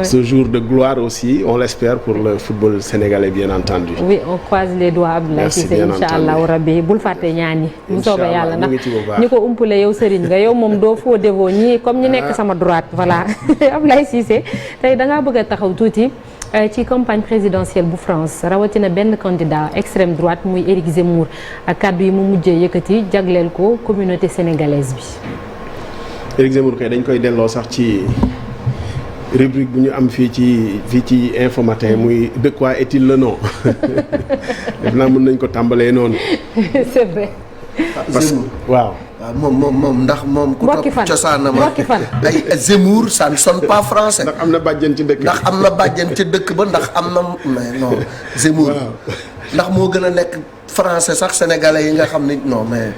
ce jour de gloire aussi, on l'espère pour le football sénégalais bien entendu. Oui, on croise les doigts Abdoulaye Cissé inch'Allah rabbi bul fàtte ñaan yi mu soobee yàlla ndax ñi ko umpule yow sëriñ nga yow moom doo foo dévoo ñi comme ñi nekk sama droite voilà Abdoulaye Cissé tey da ngaa bëgg a taxaw tuuti ci campagne présidentielle bu France rawatina benn candidat extrême droite muy Éric Zemmour ak kàddu yi mu mujjee yëkkati jagleel ko communauté sénégalaise bi. Éric Zemmour kay dañ koy delloo sax ci rubrique bu ñu am fii ci Infos Matin muy de quoi est-il le nom def naa mën nañ ko tàmbalee noonu. c'est vrai. parce que waaw. moom ndax moom. ku topp cosaanam ay Zemmour ça ne sonne pas français. ndax am na bàjjen ci dëkk bi ndax am na bàjjen ci dëkk ba ndax am na mais non Zemmour. ndax moo gën a nekk français sax sénégalais yi nga xam ni non mais.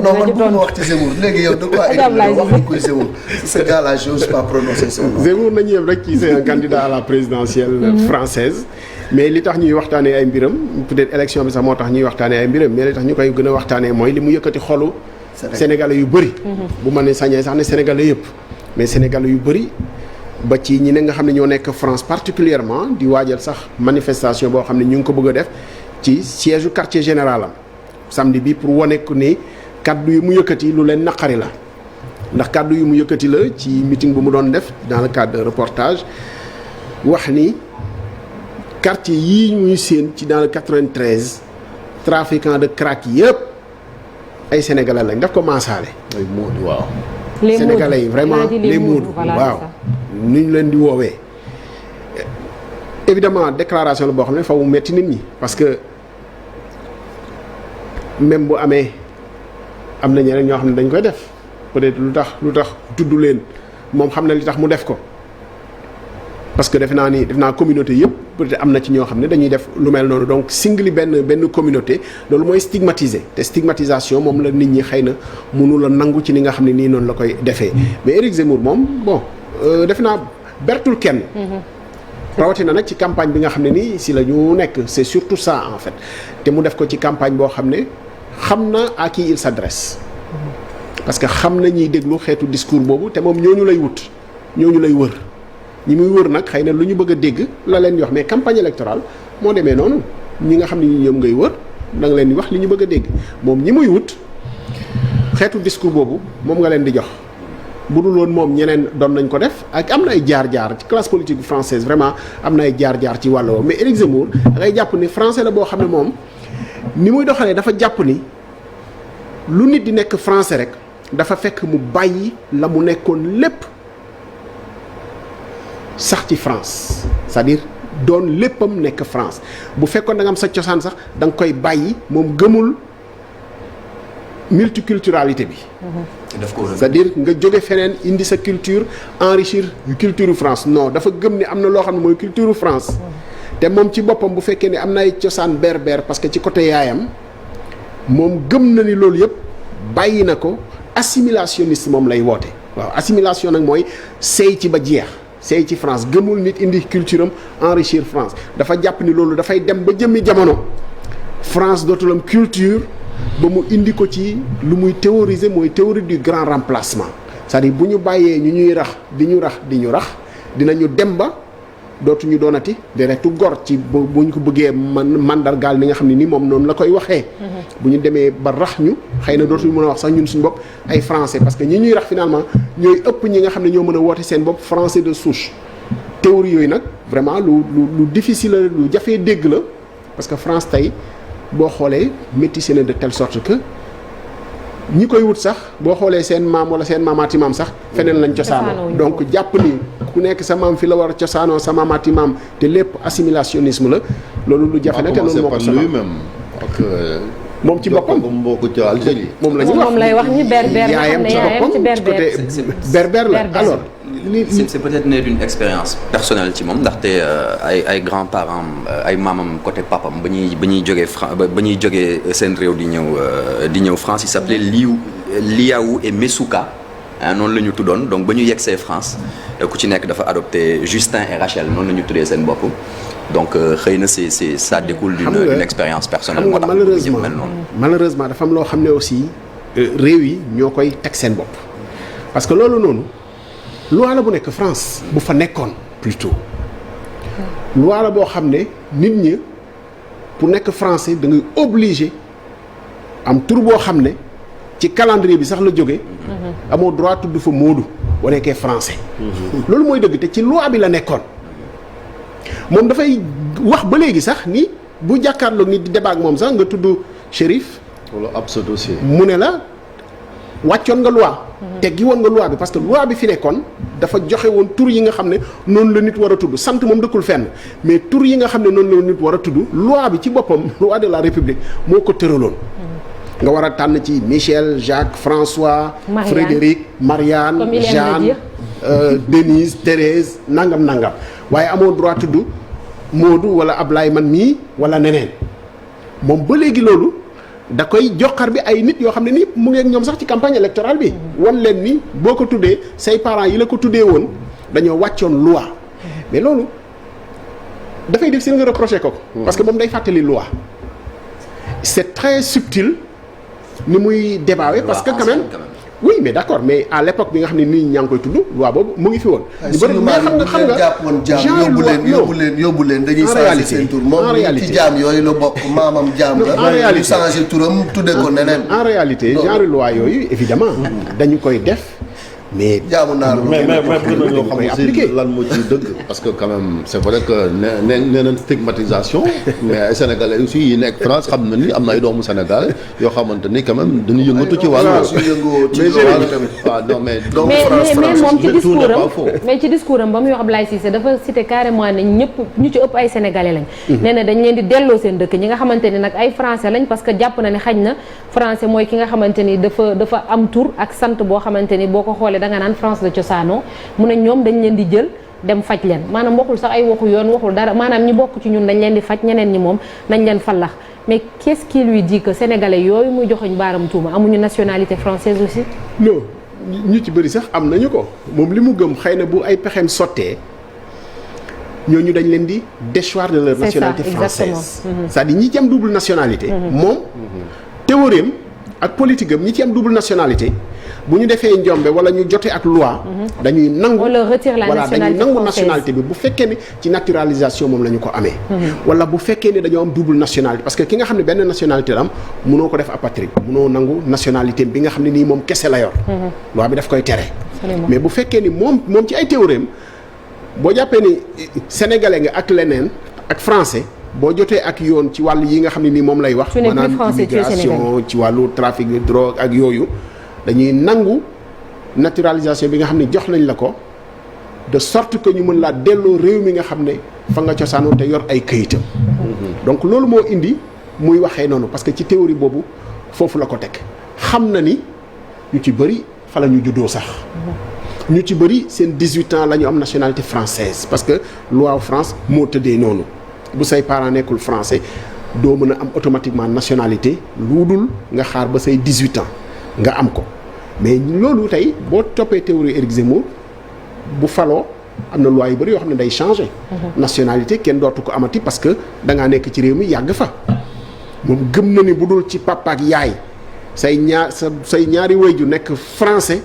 non man bu ma wax ci Zemmour léegi yow de quoi wax koy Zemmour ce gars là j'ose pas prononcer son nom. Zemmour nañu yem rek ci c'est un candidat à la présidentielle française mais li tax ñuy waxtaanee ay mbiram peut-être élection bi sax moo tax ñuy waxtaanee ay mbiram mais li tax ñu koy gën a waxtaanee mooy li mu yëkkati xolu sénégalais yu bëri bu ma ne sañee sax ne sénégalais yëpp mais sénégalais yu bëri ba ci ñi ne nga xam ne ñoo nekk France particulièrement di waajal sax manifestation boo xam ne ñu ngi ko bëgg a def ci siège u quartier général am samedi bi pour wane ko ni kaddu yu mu yëkkati lu leen naqari la ndax kaddu yu mu yëkkati la ci meeting bu mu doon def dans le cadre de reportage wax ni quartier yii muy séen ci dans le 93 trafiquant de crack yëpp ay sénégalais lañ daf ko maasaale. ay Moodu waaw. les sénégalais yi vraiment les Moodu waaw nu ñu leen di woowee. évidemment déclaration la boo xam ne faw mu metti nit ñi parce que même bu amee am na ñeneen ñoo xam ne dañ koy def peut-être lu tax tudd leen moom xam na li tax mu def ko parce que def naa communauté yëpp peut-être am na ci ñoo xam ne dañuy def lu mel noonu donc singli benn communauté loolu mooy stigmatiser te stigmatisation moom la nit ñi xëy na mënu la nangu ci ni nga xam ne nii noonu la koy defee mais Éric Zemmour moom bon def naa bertul kenn. rawatina nag ci campagne bi nga xam ne nii si la ñu nekk c'est surtout ça en fait te mu def ko ci campagne boo xam ne xam na à qui il s'adresse parce que xam na ñuy déglu xeetu discours boobu te moom ñooñu lay wut ñooñu lay wër ñi muy wër nag xëy na lu ñu bëgg a dégg la leen di wax mais campagne électorale moo demee noonu ñi nga xam ne ñi ñoom ngay wër da nga leen di wax li ñu bëgg a dégg moom ñi muy wut xeetu discours boobu moom nga leen di jox bu dul woon moom ñeneen doon nañ ko def ak am na ay jaar-jaar ci classe politique française vraiment am na ay jaar-jaar ci wàll woowu mais Éric Zemmour da ngay jàpp ni français la boo xam ne moom ni muy doxalee dafa jàpp ni lu nit di nekk français rek dafa fekk mu bàyyi la mu nekkoon lépp sax ci France c'est-à-dire doon léppam nekk France bu fekkoon da nga am sa cosaan sax da nga koy bàyyi moom gëmul multiculturalité bi. c'est-à-dire nga jóge feneen indi sa culture enrichir culture France non dafa gëm ni am na loo xam ne mooy culture France. te moom ci boppam bu fekkee ni am na ay cosaan berbère parce que ci côté yaayam moom gëm na ni loolu yëpp bàyyi na ko assimilationniste moom lay woote. waaw assimilation nag mooy seey ci ba jeex seey ci France gëmul nit indi culture am enrichir France dafa jàpp ni loolu dafay dem ba jëmmi jamono France dootul am culture. ba mu indi ko ci lu muy théoriser mooy théorie du grand remplacement c'est-à-dire bu ñu bàyyee ñu ñuy rax di ñu rax dinañu dem ba dootuñu doonati deretu gor ci bu ñu ko bëggee mandargaal ni nga xam ne ni moom noonu la koy waxee. bu ñu demee ba rax ñu xëy na dootuñu mën a wax sax ñun suñu bopp ay français parce que ñi ñuy rax finalement ñooy ëpp ñi nga xam ne ñoo mën a woote seen bopp français de souche. théorie yooyu nag vraiment lu difficile la lu jafee dégg la parce que France tey. boo xoolee métissé na de telle sorte que ñi koy wut sax boo xoolee seen maam wala seen maamaati maam sax feneen lañ cosaanoo donc jàpp ni ku nekk sa maam fi la war a cosaanoo sa maamaati maam te lépp assimilationnisme la loolu lu jafe na te loolu moo ko sonal moom ci boppam moom la ñuy wax moom lay wax ñi berbère yaayam ci boppam berbère la alors c'est peut-être né d'une expérience personnelle ci moom ndaxte ay grands-parents ay maamam côté papam ba ñuy jógee seen réew di ñëw France il s'appelait Liaou et Messouka noonu la ñu tuddoon donc ba ñu yegsee France ku ci nekk dafa adopté Justin et Rachel noonu la ñu tuddee seen bopp donc xëy na c'est ça découle d'une expérience personnelle moo tax malheureusement dafa am loo xam ne aussi réew yi ñoo koy teg seen bopp parce que loolu noonu loi la bu nekk France bu fa nekkoon plutôt loi la boo xam ne nit ñi pour nekk français da ngay obligé am tur boo xam ne ci calendrier bi sax la jóge amoo droit tudd fa Moodu boo nekkee français loolu mooy dëgg te ci loi bi la nekkoon moom dafay wax ba léegi sax ni bu jàkkaarloog nit di débat ak moom sax nga tudd Chérif wala ab sa dossier mu ne la wàccoon nga loi teggi woon nga loi bi parce que loi bi fi nekkoon dafa joxe woon tur yi nga xam ne noonu la nit war a tudd sant moom dëkkul fenn mais tur yi nga xam ne noonu la nit war a tudd loi bi ci boppam loi de la République moo ko tëraloon nga war a tànn ci Michel Jacques François Marianne. Frédéric Marianne Comme il aime le Jeanne dire. Denise Thérèse nangam waaye amoo droit tudd Modou wala Ablaye man mii wala neneen moom ba léegi loolu da koy joxar bi ay nit yoo xam ne ni mu ngi ak ñoom sax ci campagne électorale bi wan leen ni boo ko tuddee say parents yi la ko tuddee woon dañoo wàccoon loi mais loolu dafay def si nga reproché ko parce que moom day fàttali loi c'est très subtil ni muy débaawee parce que quand même oui mais d'accord mais à l'époque bi nga xam ne nit ñaa ngi koy tudd loi boobu mu ngi fi woon. ñu bëri mais xam nga jàppoon jaam yóbbu leen dañuy changé seen tur moom ci jaam yooyu la bokk maamam jaam la. en réalité ñu changé turam tudde ko neneen. en réalité genre loi yooyu évidemment dañu koy def mais. jaamu naar mais bëgg nañoo xam aussi lan moo ciy dëgg parce que quand même c'est vrai que nee nañ stigmatisation mais ay sénégalais aussi yi nekk France xam na ni am na ay doomu sénégalais yoo xamante ni quand même dañuy yëngatu ci wàllu. mais ci discours am ba muy wax Ablaye Cissé dafa cité carrément ne ñëpp ñu ci ëpp ay sénégalais lañ. nee na dañ leen di delloo seen dëkk ñi nga xamante ni nag ay français lañ parce que jàpp na ne xañ na français mooy ki nga xamante ni dafa am tur ak sant boo xamante ni boo ko xoolee da nga naan France la cosaanoo mu ne ñoom dañ leen di jël dem faj leen maanaam waxul sax ay waxu yoon waxul dara maanaam ñi bokk ci ñun dañ leen di faj ñeneen ñi moom nañ leen fallax mais qu'est-ce qui lui dit que sénégalais yooyu muy joxoñ baaram tuuma amuñu nationalité française aussi. non ñu ci bëri sax am nañu ko moom li mu gëm xëy na bu ay pexeem sottee ñooñu dañ leen di déchoir de leur nationalité française c'est-à-dire ñi ci am double nationalité moom théorème ak politique am ñi ci am double nationalité bu ñu defee njombe wala ñu jote ak loi dañuy nangu on leur retire la voilà dañuy nationalité nangu française. nationalité bi bu fekkee ni ci naturalisation moom la ñu ko amee wala bu fekkee ni dañoo am double nationalité parce que ki nga xam ne benn nationalité la am mënoo ko def apatride mënoo nangu nationalité bi nga xam ne nii moom kese la yor loi bi daf koy tere Absolument. mais bu fekkee ni moom ci ay théorème boo jàppee ni sénégalais nga ak leneen ak français boo jotee ak yoon ci wàll yi nga xam ne nii moom lay wax Tu n'es plus français, tu es immigration ci wàllu trafic de drogue ak yooyu dañuy nangu naturalisation bi nga xam ne jox nañ la ko de sorte que ñu mën laa delloo réew mi nga xam ne fa nga cosaanoo te yor ay këyitam donc loolu moo indi muy waxee noonu parce que ci théorie boobu foofu la ko teg xam na ni ñu ci bëri fa la ñu juddoo sax ñu ci bëri seen 18 ans la ñu am nationalité française parce que loi France moo tëddee noonu bu say parents nekkul français doo mën a am automatiquement nationalité lu dul nga xaar ba say 18 ans nga am ko mais loolu tey boo toppee théorie Éric Zemmour bu faloo am na loi yu bëri yoo xam ne day changer nationalité kenn dootu ko amati parce que da ngaa nekk ci réew mi yàgg fa moom gëm na ni bu dul ci papa ak yaay say ñaari waajur nekk français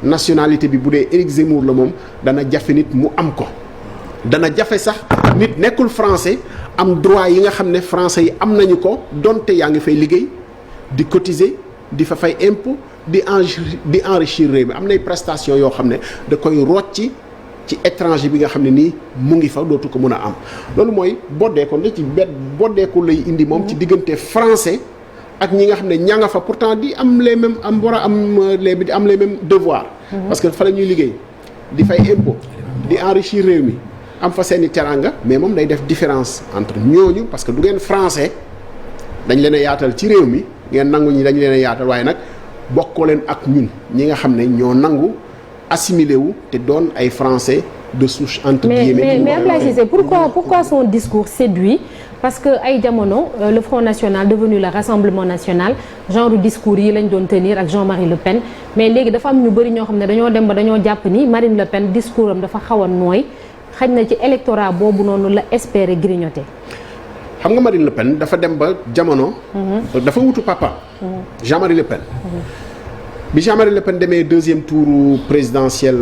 nationalité bi bu dee Éric Zemmour la moom dana jafe nit mu am ko dana jafe sax nit nekkul français am droit yi nga xam ne français yi am nañu ko donte yaa ngi fay liggéey di cotiser di fa fay impôt di enrichir réew mi am nay prestation yoo xam ne da koy rocci ci étranger bi nga xam ne nii mu ngi fa dootu ko mën a am loolu mooy boddeeku la ci boddeeku lay indi moom ci diggante français ak ñi nga xam ne ñaa nga fa pourtant di am les mêmes am war a am di am les mêmes devoirs parce que fa la ñuy liggéey di fay impôt di enrichir réew mi am fa seeni teranga mais moom day def différence entre ñooñu parce que du ngeen français dañ leen a yaatal ci réew mi ngeen nangu ñi dañ leen a yaatal waaye nag bokkoo leen ak ñun ñi nga xam ne ñoo nangu assimilé wu te doon ay français de souche entre guillemets. mais Ablaye Cissé pourquoi son discours séduit parce que ay jamono le Front National devenu le Rassemblement National genre discours yi lañ doon tenir ak Jean-Marie Le Pen mais léegi dafa am ñu bëri ñoo xam ne dañoo dem ba dañoo jàpp ni Marine Le Pen discours am dafa xaw a nooy xaj na ci électorat boobu noonu la espérer grignoter. xam nga Marine Le Pen dafa dem ba jamono. dafa wutu papa. Jean-Marie Le Pen. bi Jean-Marie Le Pen demee deuxième tour présidentiel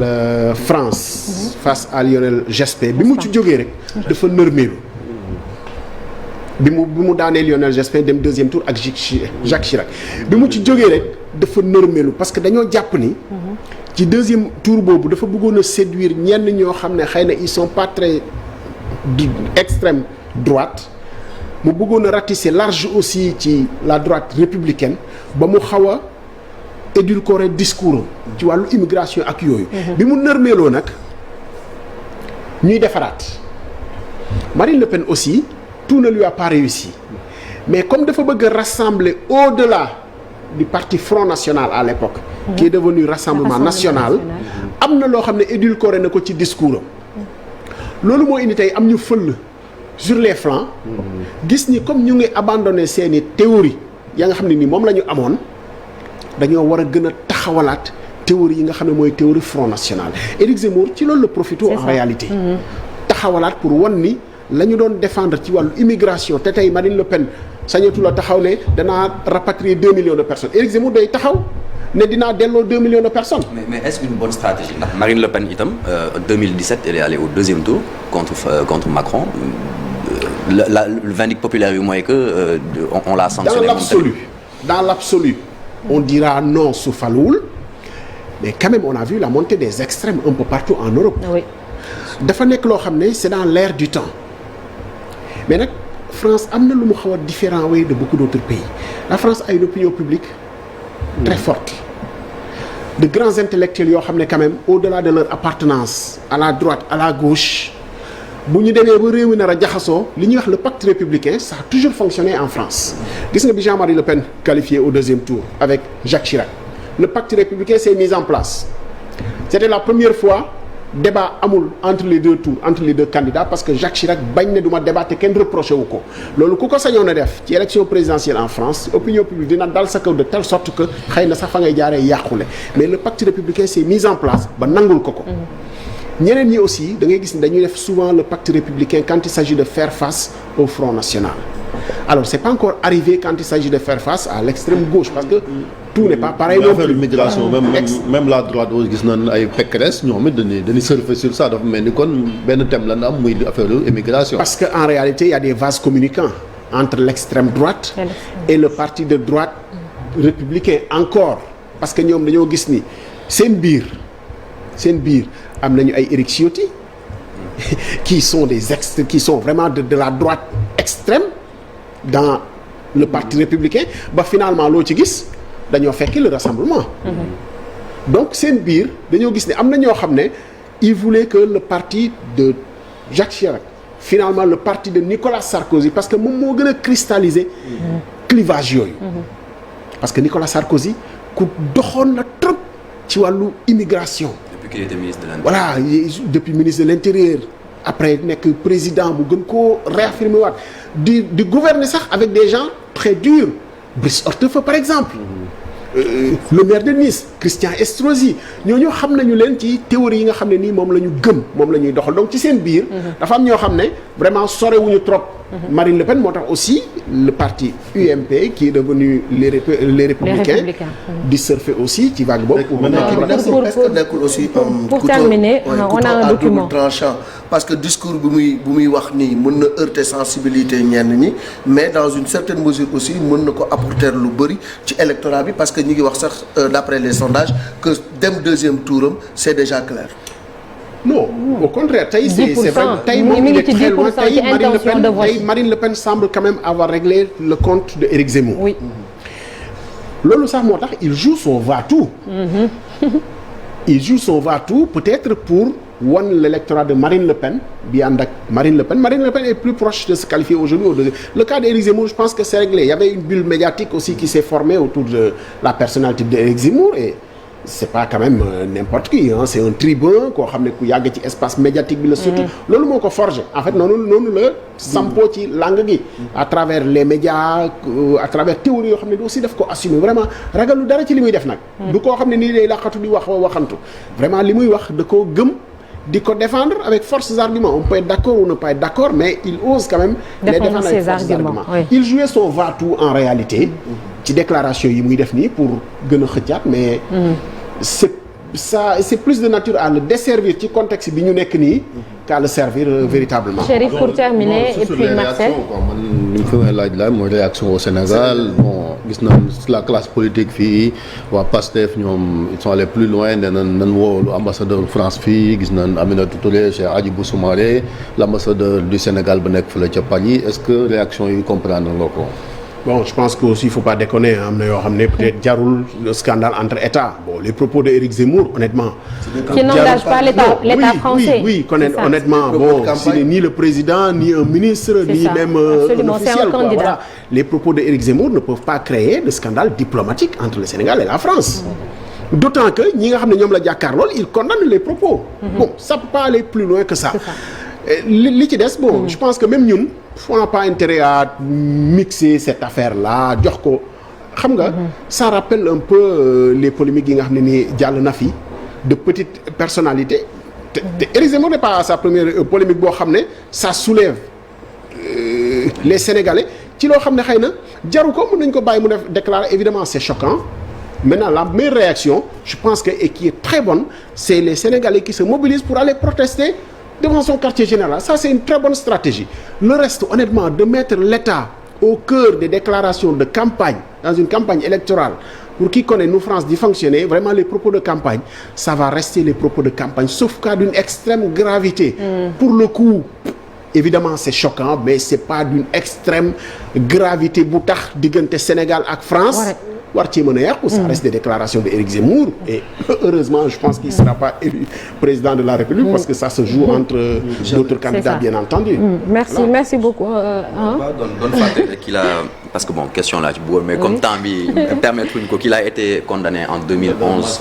France face à Lionel Jospin bi mu ci jógee rek dafa nërmeelu bi mu daanee Lionel Jospin dem deuxième tour ak Jacques Chirac bi mu ci jógee rek dafa nërmeelu parce que dañoo jàpp ni ci deuxième tour boobu dafa bëggoon a séduire ñenn ñoo xam ne xëy na ils sont pas très extrême droite mu bëggoon a ratisser large aussi ci la droite républicaine ba mu xaw a édulcorer discours ci wàllu immigration ak yooyu. bi mu nërmeeloo nag ñuy defaraat Marine Le Pen aussi tout ne lui a pas réussi mais comme dafa bëgg a rassembler au-delà du parti Front National à l'époque qui est devenu Rassemblement National am na loo xam ne édulcoré na ko ci discours am loolu moo indi tey am ñu fël sur les flancs gis ni comme ñu ngi abandonné seeni théorie ya nga xam ne ni moom la ñu amoon dañoo war a gën a taxawalaat théorie yi nga xam ne mooy théorie Front National. Éric Zemmour ci loolu la profité en réalité taxawalaat pour wan ni la ñu doon défendre ci wàllu immigration te tey Marine Le Pen sañatu la taxaw ne danaa rapatrier 2 millions de personnes Éric Zemmour day taxaw ne dinaa delloo 2 millions de personnes. mais est-ce une bonne stratégie ndax Marine Le Pen itam 2017 elle est allée au deuxième tour contre Macron le vindicte populaire bi mooy que on l'a sanctionné. dans l'absolu on dira non su faluwul mais quand même on a vu la montée des extrêmes un peu partout en Europe. oui dafa nekk loo xam ne c'est dans l'air du temps mais nag France am na lu mu xaw a différent way de beaucoup d'autres pays la France a une opinion publique très forte de grands intellectuels yoo xam ne quand même au-delà de leur appartenance à la droite à la gauche bu ñu demee ba réew mi nar a jaxasoo li ñuy wax le pacte républicain ça a toujours fonctionné en France gis nga bi Jean-Marie Le Pen qualifié au deuxième tour avec Jacques Chirac le pacte républicain s'est mis en place c'était la première fois débat amul entre les deux tours entre les deux candidats parce que Jacques Chirac bañ ne du ma débat te kenn reproché wu ko loolu ku ko sañoon a def ci élection présidentielle en France opinion publique dina dal sa kaw de telle sorte que xëy na sax fa ngay jaaree yàqule mais le pacte républicain s'est mis en place ba nangul ko ko ñeneen ñi aussi da ngay gis ni dañuy def souvent le pacte républicain quand il s'agit de faire face au Front National alors c'est pas encore arrivé quand il s'agit de faire face à l'extrême gauche parce que tout n'est pas pareil non plus. Migration même la droite gis nañ ay Pécresse ñoom it dañuy surfer sur ça dafa mel ni kon benn thème la na am muy affaire immigration. parce que en réalité il y a des vases communicants entre l'extrême droite et le parti de droite républicain encore parce que ñoom dañoo gis ni seen biir am nañu ay Éric Ciotti qui sont vraiment de la droite extrême dans le parti républicain ba finalement loo ci gis dañoo fekki le rassemblement donc seen biir dañoo gis ne am na ñoo xam ne ils voulaient que le parti de Jacques Chirac finalement le parti de Nicolas Sarkozy parce que moom moo gën a cristalliser clivage yooyu parce que Nicolas Sarkozy ku doxoon na trop ci wàllu immigration depuis qu'il était ministre de l'Intérieur. Voilà depuis ministre de l'Intérieur après nekk président bu gën koo réaffirmer waat di gouverner sax avec des gens très durs Brice Hortefeux par exemple le maire de Nice Christian Estrosi ñooñu xam nañu leen ci théorie yi nga xam ne nii moom la ñu gëm moom la ñuy doxal donc ci seen biir dafa am ñoo xam ne vraiment sorewuñu trop Marine Le Pen moo tax aussi le parti UMP qui est devenu les républicains di surfer aussi ci vague boobu est-ce que nekkul aussi pour terminer on a un document tranchant parce que discours bu muy wax nii mën na heurter sensibilité ñenn ñi mais dans une certaine mesure aussi mën na ko apporter lu bëri ci électorat bi parce que ñi ngi wax sax d'après les sondages que dem deuxième touram c'est déjà clair. Non, au contraire tey c'est vrai tey moom il est très loin tey Marine Le Pen semble quand même avoir réglé le compte de Éric Zemmour. Oui. loolu sax moo tax il joue son va-tout. Il joue son va-tout peut-être pour wan l'électorat de Marine Le Pen bi ànd ak Marine Le Pen est plus proche de se qualifier aujourd'hui le cas d'Éric Zemmour je pense que c'est réglé il y avait une bulle médiatique aussi qui s'est formée autour de la personnalité d'Éric Zemmour et c'est pas quand même n'importe qui c'est un tribun koo xam ne ku yàgg ci espace médiatique bi la surtout loolu moo ko forgé en fait noonu la sampoo ci langue gi à travers les médias à travers théorie yoo xam ne aussi daf ko assumer vraiment ragalu dara ci li muy def nag du koo xam ne nii day laqatu di waxantu vraiment li muy wax da koo gëm di ko défendre avec forces arguments on peut être d'accord ou ne pas être d'accord mais il ose quand même les défendre avec forces arguments il jouait son va-tout en réalité ci déclaration yi muy def nii pour gën a xëccaat mais c'est plus de nature à le desservir ci contexte bi ñu nekk nii qu'à le servir véritablement. Chérif, pour terminer et puis Marcel. man li mu fi may laaj la mooy réaction au Sénégal bon gis nañ la classe politique fii waa PASTEF ñoom ils sont allés plus loin nee nañ woo ambassadeur France fii gis nañ Aminata Touré Cheikh Hadjibou Soumaré l'ambassadeur du Sénégal ba nekk fële ca Paris est-ce que réaction yi comprendre nga ko. Bon, je pense que aussi il faut pas déconner am na yoo xam ne peut-être jarul le scandale entre États bon les propos de Éric Zemmour honnêtement. qui n'engage pas l'État français. oui honnêtement bon ce n'est ni le président ni un ministre ni même un officiel quoi voilà les propos de Éric Zemmour ne peuvent pas créer de scandale diplomatique entre le Sénégal et la France. D'autant que ñi nga xam ne ñoom la jàkkaarlool ils condamnent les propos. Bon ça peut pas aller plus loin que ça. li ci des bon je pense que même ñun on n'a pas intérêt à mixer cette affaire là jox ko xam nga ça rappelle un peu les polémiques yi nga xam ne ni jàll na fi de petites personnalités te Éric Zemmour n'est pas sa première polémique boo xam ne ça soulève les Sénégalais ci loo xam ne xëy na jaru ko mën nañ ko bàyyi mu def déclarer évidemment c'est choquant maintenant la meilleure réaction je pense que et qui est très bonne c'est les Sénégalais qui se mobilisent pour aller protester devant son quartier général. Ça, c'est une très bonne stratégie. Le reste, honnêtement, de mettre l'État au cœur des déclarations de campagne, dans une campagne électorale, pour qui connaît nous, France, d'y fonctionner, vraiment, les propos de campagne, ça va rester les propos de campagne, sauf cas d'une extrême gravité. Pour le coup, évidemment, c'est choquant, mais c'est pas d'une extrême gravité bu tax diggante Sénégal ak France. war ci mën a yàqu ça reste des déclarations de Éric Zemmour et heureusement je pense qu'il ne sera pas élu président de la République parce que ça se joue entre d'autres candidats bien entendu. Merci beaucoup. doon fàtte qu'il a parce que bon question là ci bëggoon mais comme temps bi permettre ñu ko qu'il a été condamné en 2011.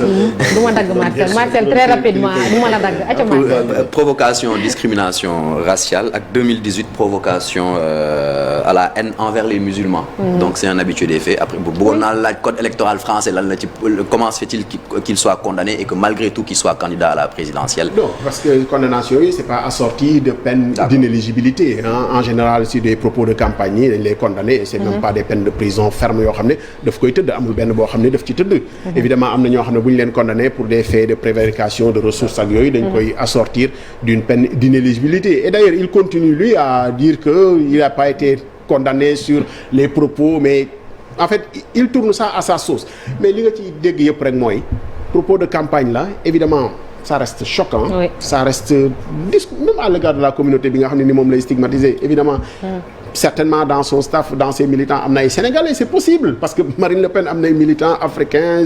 du ma dagg Marcel très rapidement du ma la dagg aca Marcel. Provocation discrimination raciale ak 2018 provocation à la haine envers les musulmans. Donc c'est un habitué des faits après bëggoon naa laaj code électoral français lan la ci comment se fait-il qu'il soit condamné et que malgré tout qu'il soit candidat à la présidentielle. Non parce que condamnation yi c'est pas assorti de peine d'inéligibilité en général si des propos de campagne yi dañ lay condamner et c'est même pas des peines de prison ferme yoo xam ne daf koy tëdd amul benn boo xam ne daf ci tëdd. Évidemment am na ñoo xam ne bu ñu leen condamné pour des faits de prévarication de ressources ak yooyu dañ koy assortir d'une peine d'inéligibilité et d'ailleurs il continue lui à dire que il n'a pas été condamné sur les propos mais en fait il tourne ça à sa sauce mais li nga ci dégg yëpp rek mooy propos de campagne là évidemment ça reste choquant ça reste même à l'égard de la communauté bi nga xam ne ni moom lay stigmatiser évidemment certainement dans son staff dans ses militants am na ay Sénégalais c'est possible parce que Marine Le Pen am na ay militants africains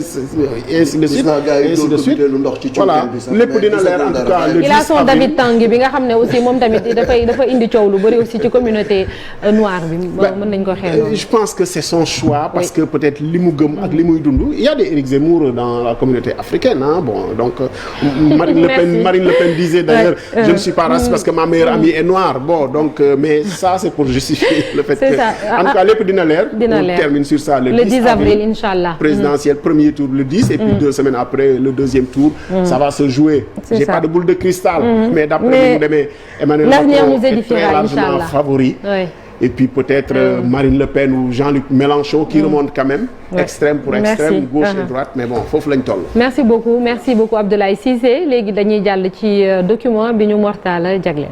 et ainsi de suite voilà lépp dina leer en tout cas le 10 avril il a son David Tanguy bi nga xam ne aussi moom tamit dafa indi coow lu bari aussi ci communauté noire bi mën nañ ko xeex je pense que c'est son choix parce que peut-être li mu gëm ak li muy dund il y a des Éric Zemmour dans la communauté africaine bon donc Marine Le Pen disait d'ailleurs je ne suis pas raciste parce que ma meilleure amie est noire bon donc mais ça c'est pour justifier le fait que en tout cas lépp dina leer on termine sur ça le 10 avril inchallah présidentiel premier tour le 10 et puis 2 semaines après le deuxième tour ça va se jouer j'ai pas de boule de cristal mais d'après mu demee Emmanuel Macron est très largement favori et puis peut-être Marine Le Pen ou Jean-Luc Mélenchon qui remonte quand même extrême pour extrême gauche et droite mais bon foofu lañ toll merci beaucoup Abdoulaye Cissé léegi dañuy jàll ci document bi ñu Mortala jagleel